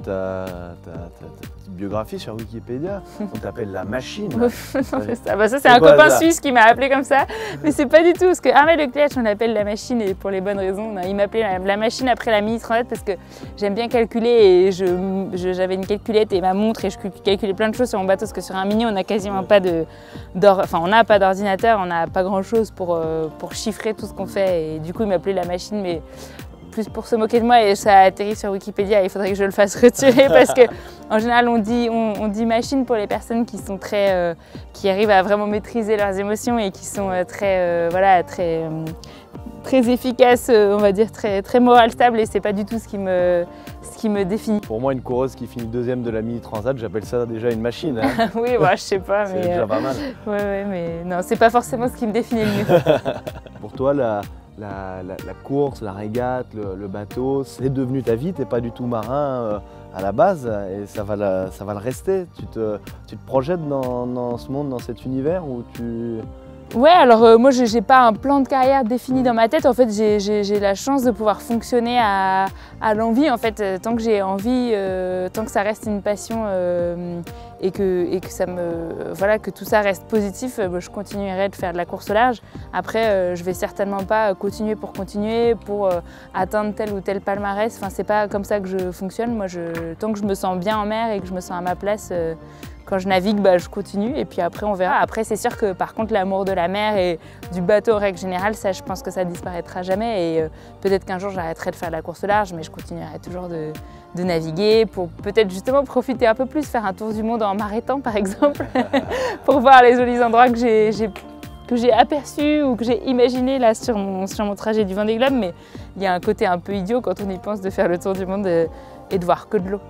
ta petite biographie sur Wikipédia. On t'appelle la machine. Non, ça c'est un copain suisse qui m'a appelé comme ça, mais c'est pas du tout, parce que Armel Leclerc, on l'appelle la machine et pour les bonnes raisons. Il m'appelait la machine après la Mini Transat parce que j'aime bien calculer et j'avais une calculette et ma montre et je calculais plein de choses sur mon bateau parce que sur un Mini on n'a quasiment pas on n'a pas d'ordinateur, on n'a pas grand chose pour chiffrer tout ce qu'on fait et du coup il m'appelait la machine, mais plus pour se moquer de moi et ça a atterri sur Wikipédia et il faudrait que je le fasse retirer parce que en général on dit machine pour les personnes qui sont qui arrivent à vraiment maîtriser leurs émotions et qui sont très efficaces, on va dire très moral stable, et c'est pas du tout ce qui me définit. Pour moi, une coureuse qui finit deuxième de la Mini Transat, j'appelle ça déjà une machine. Hein. Oui, bah, je sais pas, mais c'est déjà pas mal. Ouais, mais non, c'est pas forcément ce qui me définit le mieux. Pour toi, la course, la régate, le bateau, c'est devenu ta vie, tu n'es pas du tout marin à la base et ça va le rester. Tu te projettes dans ce monde, dans cet univers où tu... Ouais, alors moi j'ai pas un plan de carrière défini dans ma tête. En fait, j'ai la chance de pouvoir fonctionner à l'envie. En fait, tant que j'ai envie, tant que ça reste une passion et que que tout ça reste positif, je continuerai de faire de la course au large. Après, je vais certainement pas continuer pour atteindre tel ou tel palmarès. Enfin, c'est pas comme ça que je fonctionne. Moi, tant que je me sens bien en mer et que je me sens à ma place. Quand je navigue, je continue et puis après on verra. Après c'est sûr que par contre l'amour de la mer et du bateau en règle générale, ça je pense que ça disparaîtra jamais et peut-être qu'un jour j'arrêterai de faire de la course au large, mais je continuerai toujours de naviguer pour peut-être justement profiter un peu plus, faire un tour du monde en m'arrêtant par exemple, pour voir les jolis endroits que j'ai aperçus ou que j'ai imaginés là sur mon trajet du Vendée Globe, mais il y a un côté un peu idiot quand on y pense de faire le tour du monde et de voir que de l'eau.